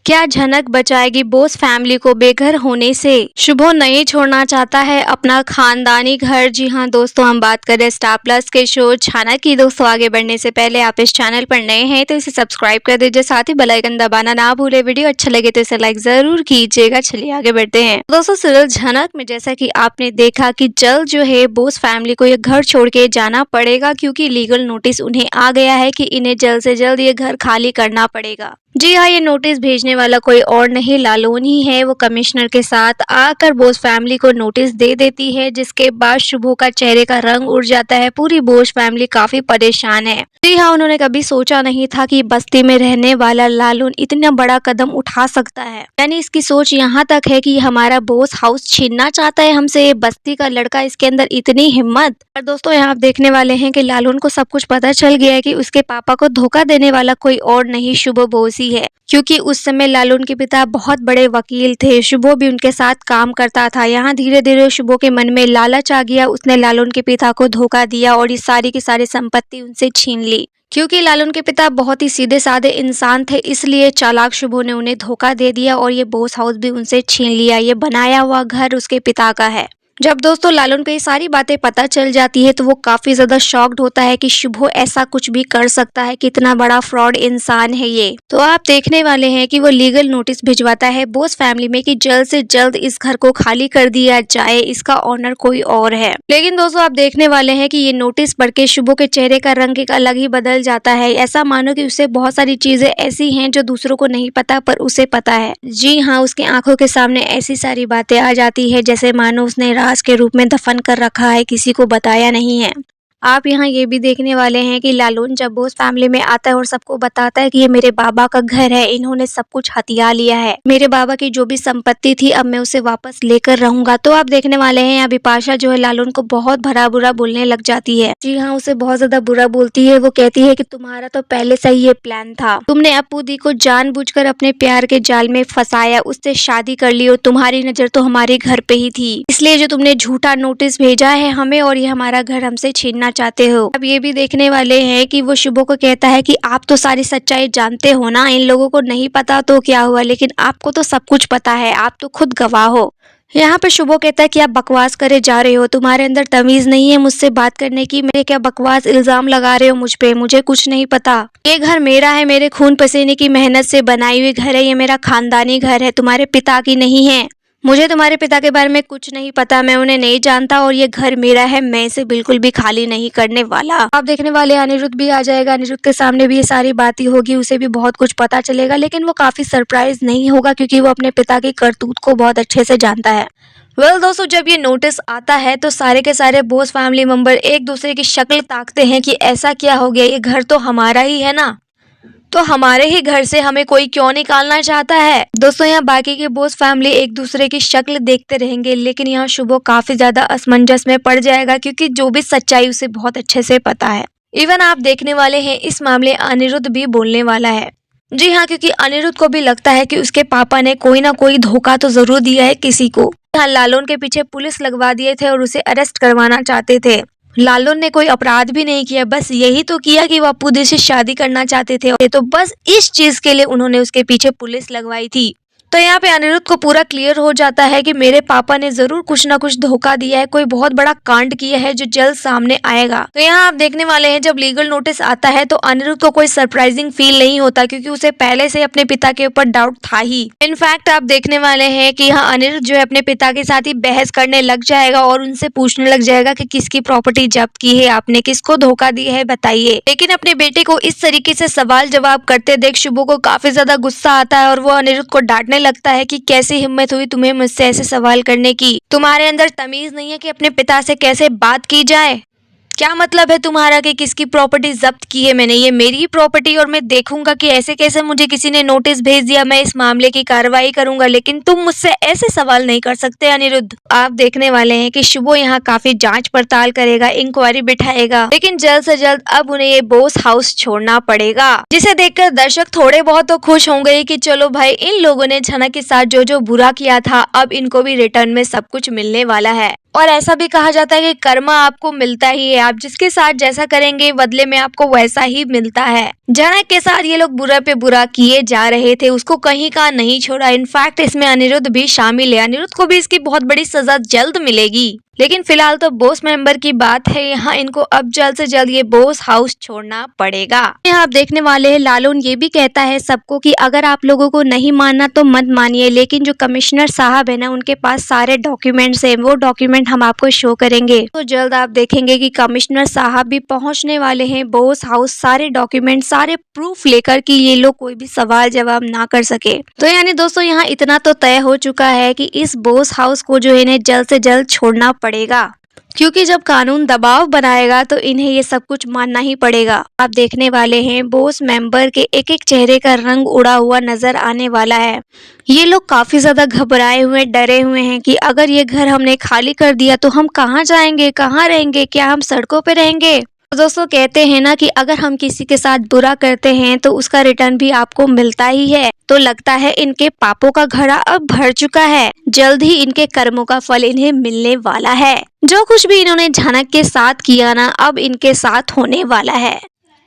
क्या झनक बचाएगी बोस फैमिली को बेघर होने से? शुभो नहीं छोड़ना चाहता है अपना खानदानी घर। जी हाँ दोस्तों, हम बात करें स्टार प्लस के शो छाना की। दोस्तों आगे बढ़ने से पहले आप इस चैनल पर नए हैं तो इसे सब्सक्राइब कर दीजिए, साथ ही बेल आइकन दबाना ना भूले। वीडियो अच्छा लगे तो इसे लाइक जरूर कीजिएगा। चलिए आगे बढ़ते हैं। दोस्तों सीरियल झनक में जैसा कि आपने देखा कि जल्द जो है बोस फैमिली को ये घर छोड़ के जाना पड़ेगा, क्योंकि लीगल नोटिस उन्हें आ गया है कि इन्हें जल्द से जल्द ये घर खाली करना पड़ेगा। जी हाँ, ये नोटिस भेजने वाला कोई और नहीं लालून ही है। वो कमिश्नर के साथ आकर बोस फैमिली को नोटिस दे देती है, जिसके बाद शुभो का चेहरे का रंग उड़ जाता है। पूरी बोस फैमिली काफी परेशान है। जी हाँ, उन्होंने कभी सोचा नहीं था कि बस्ती में रहने वाला लालून इतना बड़ा कदम उठा सकता है। यानी इसकी सोच यहाँ तक है कि हमारा बोस हाउस छीनना चाहता है हमसे। ये बस्ती का लड़का, इसके अंदर इतनी हिम्मत। और दोस्तों यहाँ आप देखने वाले हैं कि लालून को सब कुछ पता चल गया है कि उसके पापा को धोखा देने वाला कोई और नहीं शुभो बोस ही है, क्योंकि उस समय लालून के पिता बहुत बड़े वकील थे। शुभो भी उनके साथ काम करता था। यहाँ धीरे धीरे शुभो के मन में लालच आ गया। उसने लालून के पिता को धोखा दिया और ये सारी की सारी संपत्ति उनसे छीन ली। क्योंकि लालून के पिता बहुत ही सीधे साधे इंसान थे, इसलिए चालाक शुभो ने उन्हें धोखा दे दिया और ये बोस हाउस भी उनसे छीन लिया। ये बनाया हुआ घर उसके पिता का है। जब दोस्तों लालून को ये सारी बातें पता चल जाती है तो वो काफी ज्यादा शॉक्ड होता है कि शुभो ऐसा कुछ भी कर सकता है, कितना बड़ा फ्रॉड इंसान है ये। तो आप देखने वाले हैं कि वो लीगल नोटिस भिजवाता है बोस फैमिली में कि जल्द से जल्द इस घर को खाली कर दिया जाए, इसका ऑनर कोई और है। लेकिन दोस्तों आप देखने वाले हैं कि ये नोटिस पढ़ के शुभो के चेहरे का रंग एक अलग ही बदल जाता है। ऐसा मानो कि उसे बहुत सारी चीजें ऐसी हैं जो दूसरों को नहीं पता पर उसे पता है। जी हाँ, उसकी आंखों के सामने ऐसी सारी बातें आ जाती है जैसे मानो उसने राज के रूप में दफन कर रखा है, किसी को बताया नहीं है। आप यहाँ ये भी देखने वाले हैं कि लालून जब बोस फैमिली में आता है और सबको बताता है कि ये मेरे बाबा का घर है, इन्होंने सब कुछ हथिया लिया है, मेरे बाबा की जो भी संपत्ति थी अब मैं उसे वापस लेकर रहूंगा। तो आप देखने वाले हैं यहाँ बिपाशा जो है लालून को बहुत भरा बुरा बोलने लग जाती है। जी हाँ, उसे बहुत ज्यादा बुरा बोलती है। वो कहती है कि तुम्हारा तो पहले से ही ये प्लान था, तुमने अपू दी को जानबूझकर अपने प्यार के जाल में फंसाया, उससे शादी कर ली और तुम्हारी नजर तो हमारे घर पे ही थी, इसलिए जो तुमने झूठा नोटिस भेजा है हमें और ये हमारा घर हमसे छीनना चाहते हो। अब ये भी देखने वाले हैं कि वो शुभो को कहता है कि आप तो सारी सच्चाई जानते हो ना, इन लोगों को नहीं पता तो क्या हुआ, लेकिन आपको तो सब कुछ पता है, आप तो खुद गवाह हो। यहाँ पे शुभो कहता है कि आप बकवास करे जा रहे हो, तुम्हारे अंदर तमीज नहीं है मुझसे बात करने की, मेरे क्या बकवास इल्जाम लगा रहे हो मुझ पे, मुझे कुछ नहीं पता। ये घर मेरा है, मेरे खून पसीने की मेहनत से बनाई हुई घर है, ये मेरा खानदानी घर है, तुम्हारे पिता की नहीं है। मुझे तुम्हारे पिता के बारे में कुछ नहीं पता, मैं उन्हें नहीं जानता और ये घर मेरा है, मैं इसे बिल्कुल भी खाली नहीं करने वाला। आप देखने वाले अनिरुद्ध भी आ जाएगा। अनिरुद्ध के सामने भी ये सारी बातें होगी, उसे भी बहुत कुछ पता चलेगा, लेकिन वो काफी सरप्राइज नहीं होगा क्योंकि वो अपने पिता की करतूत को बहुत अच्छे से जानता है। दोस्तों जब ये नोटिस आता है तो सारे के सारे बोस फैमिली मेंबर एक दूसरे की शक्ल ताकते हैं कि ऐसा क्या हो गया, ये घर तो हमारा ही है ना, तो हमारे ही घर से हमें कोई क्यों निकालना चाहता है। दोस्तों यहाँ बाकी के बोस फैमिली एक दूसरे की शक्ल देखते रहेंगे, लेकिन यहाँ शुभो काफी ज्यादा असमंजस में पड़ जाएगा क्योंकि जो भी सच्चाई उसे बहुत अच्छे से पता है। इवन आप देखने वाले हैं इस मामले अनिरुद्ध भी बोलने वाला है। जी हाँ, क्योंकि अनिरुद्ध को भी लगता है कि उसके पापा ने कोई ना कोई धोखा तो जरूर दिया है किसी को। यहाँ लालून के पीछे पुलिस लगवा दिए थे और उसे अरेस्ट करवाना चाहते थे। लालून ने कोई अपराध भी नहीं किया, बस यही तो किया कि वो अपू दी से शादी करना चाहते थे, तो बस इस चीज के लिए उन्होंने उसके पीछे पुलिस लगवाई थी। तो यहाँ पे अनिरुद्ध को पूरा क्लियर हो जाता है कि मेरे पापा ने जरूर कुछ ना कुछ धोखा दिया है, कोई बहुत बड़ा कांड किया है जो जल्द सामने आएगा। तो यहाँ आप देखने वाले हैं जब लीगल नोटिस आता है तो अनिरुद्ध को कोई सरप्राइजिंग फील नहीं होता, क्योंकि उसे पहले से अपने पिता के ऊपर डाउट था ही। इनफैक्ट आप देखने वाले हैं कि यहाँ अनिरुद्ध जो है अपने पिता के साथ ही बहस करने लग जाएगा और उनसे पूछने लग जाएगा कि किसकी प्रॉपर्टी जब्त की है आपने, किसको धोखा दिया है बताइए। लेकिन अपने बेटे को इस तरीके से सवाल जवाब करते देख शुभो को काफी ज्यादा गुस्सा आता है और वो अनिरुद्ध को डांटने लगता है कि कैसी हिम्मत हुई तुम्हें मुझसे ऐसे सवाल करने की, तुम्हारे अंदर तमीज नहीं है कि अपने पिता से कैसे बात की जाए, क्या मतलब है तुम्हारा कि किसकी प्रॉपर्टी जब्त की है मैंने, ये मेरी प्रॉपर्टी और मैं देखूंगा कि ऐसे कैसे मुझे किसी ने नोटिस भेज दिया, मैं इस मामले की कार्रवाई करूंगा, लेकिन तुम मुझसे ऐसे सवाल नहीं कर सकते अनिरुद्ध। आप देखने वाले हैं कि शुभो यहाँ काफी जांच पड़ताल करेगा, इंक्वायरी बिठाएगा, लेकिन जल्द से जल्द अब उन्हें ये बोस हाउस छोड़ना पड़ेगा, जिसे देखकर दर्शक थोड़े बहुत तो खुश होंगे कि चलो भाई इन लोगों ने झनक के साथ जो जो बुरा किया था अब इनको भी रिटर्न में सब कुछ मिलने वाला है। और ऐसा भी कहा जाता है कि कर्मा आपको मिलता ही है, आप जिसके साथ जैसा करेंगे बदले में आपको वैसा ही मिलता है। जनक के साथ ये लोग बुरा पे बुरा किए जा रहे थे, उसको कहीं का नहीं छोड़ा। इनफैक्ट इसमें अनिरुद्ध भी शामिल है, अनिरुद्ध को भी इसकी बहुत बड़ी सजा जल्द मिलेगी। लेकिन फिलहाल तो बॉस मेंबर की बात है, यहाँ इनको अब जल्द से जल्द ये बॉस हाउस छोड़ना पड़ेगा। यहाँ आप देखने वाले हैं लालून ये भी कहता है सबको कि अगर आप लोगों को नहीं मानना तो मत मानिए, लेकिन जो कमिश्नर साहब है ना उनके पास सारे डॉक्यूमेंट्स हैं, वो डॉक्यूमेंट हम आपको शो करेंगे। तो जल्द आप देखेंगे कि कमिश्नर साहब भी पहुंचने वाले हैं बॉस हाउस, सारे डॉक्यूमेंट सारे प्रूफ लेकर कि ये लोग कोई भी सवाल जवाब ना कर सके। तो यानी दोस्तों यहाँ इतना तो तय हो चुका है कि इस बॉस हाउस को जो है इन्हें जल्द से जल्द छोड़ना पड़ेगा, क्योंकि जब कानून दबाव बनाएगा तो इन्हें ये सब कुछ मानना ही पड़ेगा। आप देखने वाले हैं बॉस मेंबर के एक एक चेहरे का रंग उड़ा हुआ नजर आने वाला है। ये लोग काफी ज्यादा घबराए हुए डरे हुए हैं कि अगर ये घर हमने खाली कर दिया तो हम कहाँ जाएंगे, कहाँ रहेंगे, क्या हम सड़कों पे रहेंगे। तो दोस्तों कहते हैं ना कि अगर हम किसी के साथ बुरा करते हैं तो उसका रिटर्न भी आपको मिलता ही है। तो लगता है इनके पापों का घड़ा अब भर चुका है, जल्द ही इनके कर्मों का फल इन्हें मिलने वाला है। जो कुछ भी इन्होंने झनक के साथ किया ना अब इनके साथ होने वाला है।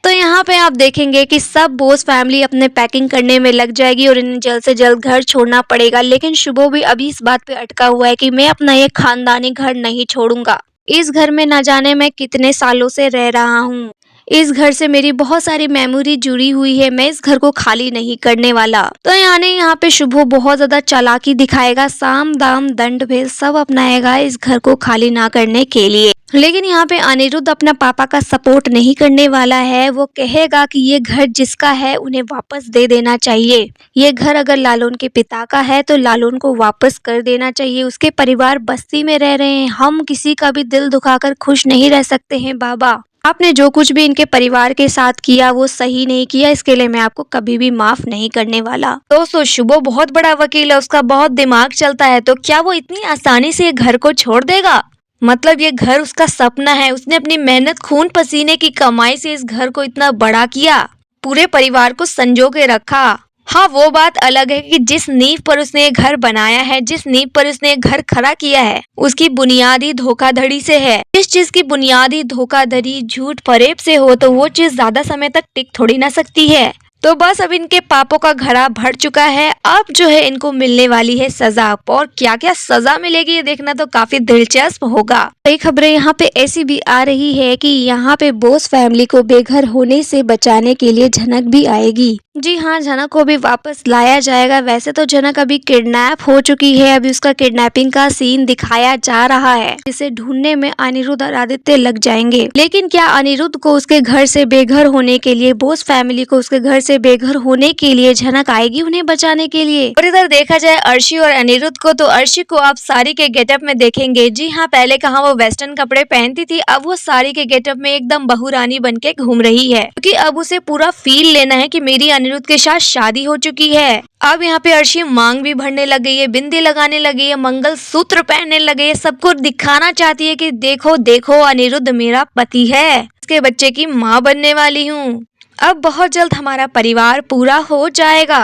तो यहाँ पे आप देखेंगे कि सब बॉस फैमिली अपने पैकिंग करने में लग जाएगी और इन्हें जल्द से जल्द घर छोड़ना पड़ेगा। लेकिन शुभो भी अभी इस बात पे अटका हुआ है कि मैं अपना ये खानदानी घर नहीं छोड़ूंगा। इस घर में न जाने मैं कितने सालों से रह रहा हूँ, इस घर से मेरी बहुत सारी मेमोरी जुड़ी हुई है, मैं इस घर को खाली नहीं करने वाला। तो यानी यहाँ पे शुभो बहुत ज्यादा चालाकी दिखाएगा, साम दाम दंड भेद सब अपनाएगा इस घर को खाली ना करने के लिए। लेकिन यहाँ पे अनिरुद्ध अपना पापा का सपोर्ट नहीं करने वाला है, वो कहेगा कि ये घर जिसका है उन्हें वापस दे देना चाहिए। ये घर अगर लालून के पिता का है तो लालून को वापस कर देना चाहिए। उसके परिवार बस्ती में रह रहे हैं, हम किसी का भी दिल दुखाकर खुश नहीं रह सकते हैं बाबा। आपने जो कुछ भी इनके परिवार के साथ किया वो सही नहीं किया, इसके लिए मैं आपको कभी भी माफ नहीं करने वाला। दोस्तों शुभो बहुत बड़ा वकील है, उसका बहुत दिमाग चलता है, तो क्या वो इतनी आसानी से ये घर को छोड़ देगा? मतलब ये घर उसका सपना है, उसने अपनी मेहनत खून पसीने की कमाई से इस घर को इतना बड़ा किया, पूरे परिवार को संजो के रखा। हाँ वो बात अलग है कि जिस नींव पर उसने ये घर बनाया है, जिस नींव पर उसने ये घर खड़ा किया है, उसकी बुनियादी धोखाधड़ी से है। इस चीज की बुनियादी धोखाधड़ी झूठ फरेब से हो तो वो चीज ज्यादा समय तक टिक थोड़ी ना सकती है। तो बस अब इनके पापों का घड़ा भर चुका है, अब जो है इनको मिलने वाली है सजा, और क्या क्या सजा मिलेगी ये देखना तो काफी दिलचस्प होगा। कई खबरें यहाँ पे ऐसी भी आ रही है कि यहाँ पे बॉस फैमिली को बेघर होने से बचाने के लिए झनक भी आएगी। जी हाँ, झनक को भी वापस लाया जाएगा। वैसे तो झनक अभी किडनैप हो चुकी है, अभी उसका किडनैपिंग का सीन दिखाया जा रहा है, जिसे ढूंढने में अनिरुद्ध और आदित्य लग जाएंगे। लेकिन क्या अनिरुद्ध को उसके घर से बेघर होने के लिए, बॉस फैमिली को उसके घर से बेघर होने के लिए झनक आएगी उन्हें बचाने के लिए? और इधर देखा जाए अर्शी और अनिरुद्ध को, तो अर्शी को आप साड़ी के गेटअप में देखेंगे। जी हाँ, पहले कहाँ वो वेस्टर्न कपड़े पहनती थी, अब वो साड़ी के गेटअप में एकदम बहुरानी बन के घूम रही है, क्योंकि अब उसे पूरा फील लेना है कि मेरी अनिरुद्ध के साथ शादी हो चुकी है। अब यहाँ पे अर्शी मांग भी भरने लग गई है, बिंदी लगाने लगी है, मंगल सूत्र पहनने लगे है, सबको दिखाना चाहती है कि देखो देखो अनिरुद्ध मेरा पति है, इसके बच्चे की माँ बनने वाली हूँ, अब बहुत जल्द हमारा परिवार पूरा हो जाएगा।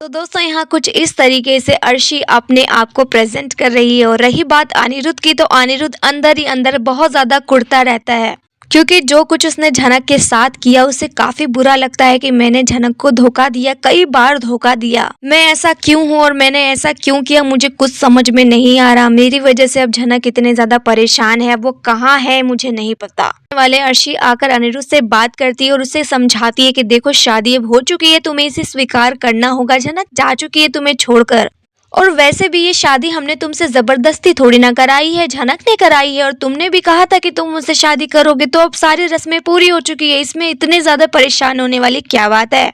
तो दोस्तों यहाँ कुछ इस तरीके से अर्शी अपने आप को प्रेजेंट कर रही है। और रही बात अनिरुद्ध की, तो अनिरुद्ध अंदर ही अंदर बहुत ज्यादा कुढ़ता रहता है, क्योंकि जो कुछ उसने झनक के साथ किया उसे काफी बुरा लगता है कि मैंने झनक को धोखा दिया, कई बार धोखा दिया, मैं ऐसा क्यों हूँ और मैंने ऐसा क्यों किया, मुझे कुछ समझ में नहीं आ रहा। मेरी वजह से अब झनक इतने ज्यादा परेशान है, अब वो कहाँ है मुझे नहीं पता। वाले अर्शी आकर अनिरुद्ध से बात करती है और उसे समझाती है कि देखो शादी अब हो चुकी है, तुम्हें इसे स्वीकार करना होगा, झनक जा चुकी है तुम्हें छोड़कर, और वैसे भी ये शादी हमने तुमसे जबरदस्ती थोड़ी ना कराई है, झनक ने कराई है, और तुमने भी कहा था कि तुम मुझसे शादी करोगे, तो अब सारी रस्में पूरी हो चुकी है, इसमें इतने ज्यादा परेशान होने वाली क्या बात है।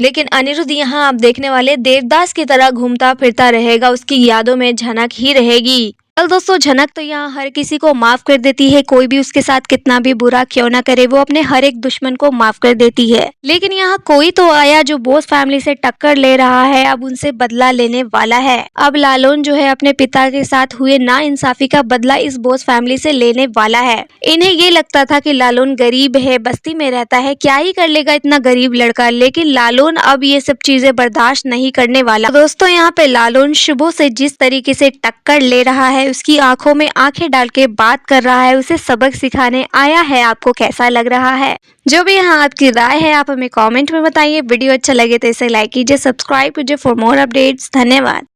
लेकिन अनिरुद्ध यहाँ आप देखने वाले देवदास की तरह घूमता फिरता रहेगा, उसकी यादों में झनक ही रहेगी। कल दोस्तों झनक तो यहाँ हर किसी को माफ कर देती है, कोई भी उसके साथ कितना भी बुरा क्यों ना करे वो अपने हर एक दुश्मन को माफ कर देती है। लेकिन यहाँ कोई तो आया जो बॉस फैमिली से टक्कर ले रहा है, अब उनसे बदला लेने वाला है। अब लालून जो है अपने पिता के साथ हुए नाइंसाफी का बदला इस बॉस फैमिली से लेने वाला है। इन्हें ये लगता था कि लालून गरीब है, बस्ती में रहता है, क्या ही कर लेगा इतना गरीब लड़का, लेकिन लालून अब ये सब चीजें बर्दाश्त नहीं करने वाला। दोस्तों यहाँ पे लालून शुभो से जिस तरीके से टक्कर ले रहा है उसकी आंखों में आंखें डाल के बात कर रहा है, उसे सबक सिखाने आया है। आपको कैसा लग रहा है? जो भी यहाँ आपकी राय है आप हमें कमेंट में बताइए। वीडियो अच्छा लगे तो इसे लाइक कीजिए, सब्सक्राइब कीजिए फॉर मोर अपडेट्स। धन्यवाद।